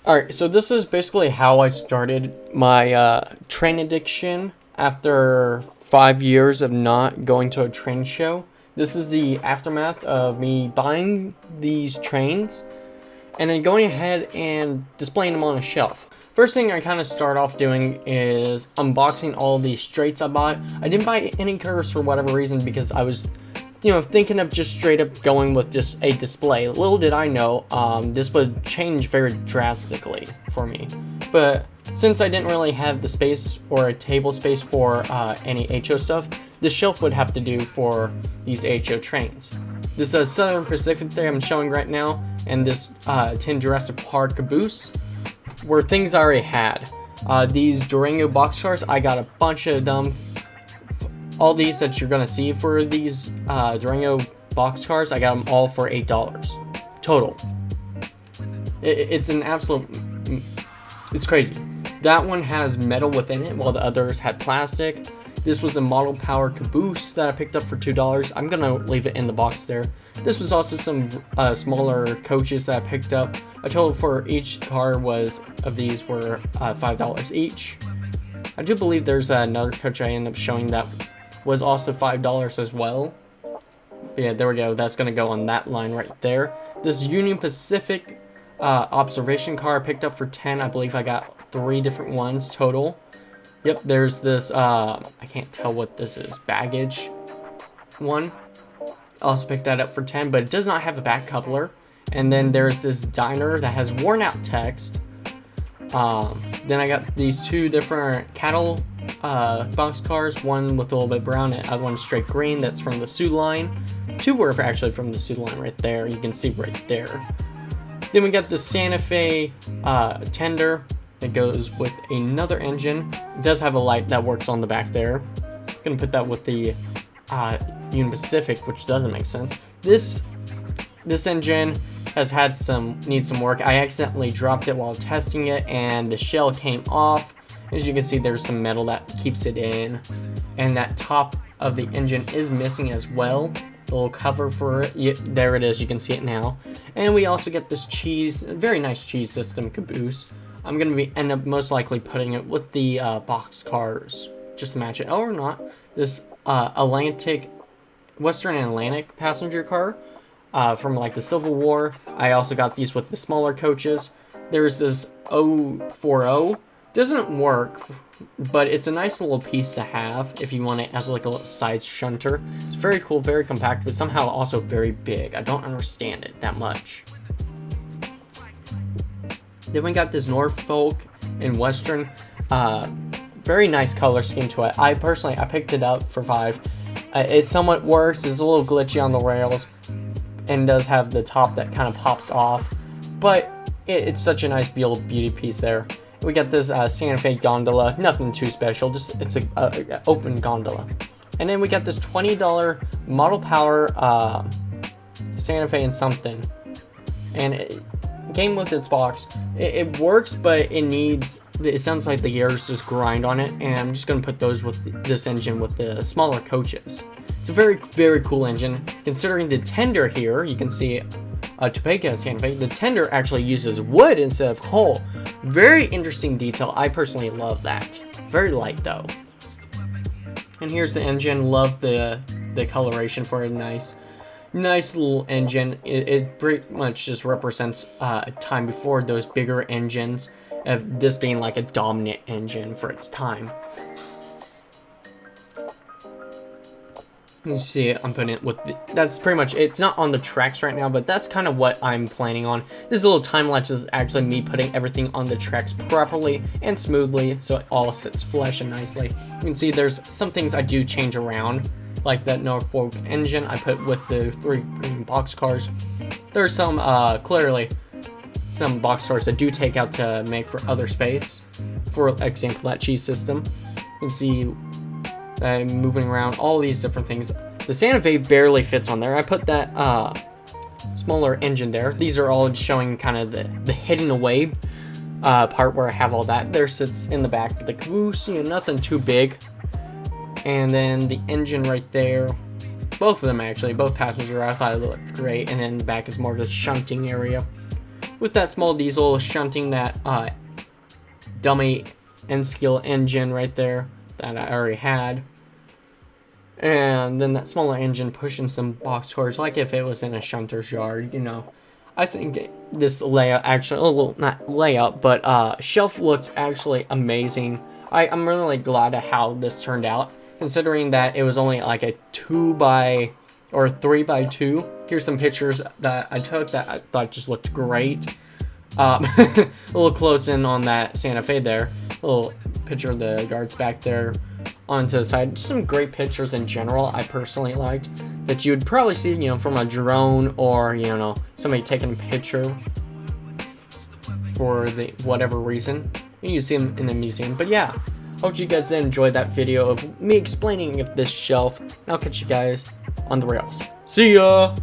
Alright, so this is basically how I started my train addiction after 5 years of not going to a train show. This is the aftermath of me buying these trains and then going ahead and displaying them on a shelf. First thing I kind of start off doing is unboxing all these straights I bought. I didn't buy any curves for whatever reason because I was thinking of just straight up going with just a display. Little did I know, this would change very drastically for me. But since I didn't really have the space or a table space for any HO stuff, the shelf would have to do for these HO trains. This Southern Pacific that I'm showing right now, and this Tin Jurassic Park caboose, were things I already had. These Durango boxcars, I got a bunch of them. All these that you're gonna see for these Durango boxcars, I got them all for $8 total. It's an absolute, it's crazy. That one has metal within it, while the others had plastic. This was a model power caboose that I picked up for $2. I'm gonna leave it in the box there. This was also some smaller coaches that I picked up. A total for each car of these were $5 each. I do believe there's another coach I ended up showing that was also $5 as well. But yeah, there we go. That's gonna go on that line right there. This Union Pacific observation car I picked up for $10. I believe I got 3 different ones total. Yep, there's this I can't tell what this is, baggage one. I also picked that up for $10, but it does not have a back coupler. And then there's this diner that has worn out text. Then I got these 2 different cattle box cars, one with a little bit brown and other one straight green. That's from the Sioux line. 2 were actually from the Sioux line right there. You can see right there. Then we got the Santa Fe tender that goes with another engine. It does have a light that works on the back there. Gonna put that with the Union Pacific, which doesn't make sense. This engine has needs some work. I accidentally dropped it while testing it, and the shell came off. As you can see, there's some metal that keeps it in, and that top of the engine is missing as well. The little cover for it, there it is. You can see it now. And we also get this very nice cheese system caboose. I'm gonna end up most likely putting it with the box cars just to match it, or not. This Western Atlantic passenger car from like the Civil War. I also got these with the smaller coaches. There's this 040. Doesn't work, but it's a nice little piece to have if you want it as like a little side shunter. It's very cool, very compact, but somehow also very big. I don't understand it that much. Then we got this Norfolk and Western. Very nice color scheme to it. I picked it up for $5. It somewhat works. It's a little glitchy on the rails and does have the top that kind of pops off, but it's such a nice beauty piece there. We got this Santa Fe gondola. Nothing too special. Just it's a open gondola. And then we got this $20 model power Santa Fe and something. And it came with its box. It works, but it sounds like the gears just grind on it, and I'm just going to put those with this engine with the smaller coaches. It's a very, very cool engine. Considering the tender here, you can see Topeka Santa Fe, the tender actually uses wood instead of coal. Very interesting detail. I personally love that. Very light though. And here's the engine. Love the coloration for it. Nice little engine. It pretty much just represents a time before those bigger engines, of this being like a dominant engine for its time. You see it, I'm putting it with that's pretty much it. It's not on the tracks right now, but that's kind of what I'm planning on. This little time lapse is actually me putting everything on the tracks properly and smoothly, so it all sits flush and nicely. You can see there's some things I do change around, like that Norfolk engine I put with the 3 green box cars. There's some clearly some box cars that do take out to make for other space. For example, that cheese system. You can see moving around all these different things. The Santa Fe barely fits on there. I put that smaller engine there. These are all showing kind of the hidden away part where I have all that. There sits in the back of the caboose, nothing too big. And then the engine right there. Both of them actually, both passenger, I thought it looked great. And then the back is more of a shunting area. with that small diesel shunting that dummy N-Skill engine right there that I already had. And then that smaller engine pushing some box cores, like if it was in a shunter's yard, you know. I think this layout actually, well, not layout, but shelf looks actually amazing. I'm really glad at how this turned out, considering that it was only like a 3x2. Here's some pictures that I took that I thought just looked great. A little close in on that Santa Fe there. A little picture of the guards back there onto the side. Just some great pictures in general I personally liked that you would probably see, you know, from a drone or, you know, somebody taking a picture for the whatever reason. You see them in the museum. But yeah, hope you guys enjoyed that video of me explaining this shelf. And I'll catch you guys on the rails. See ya!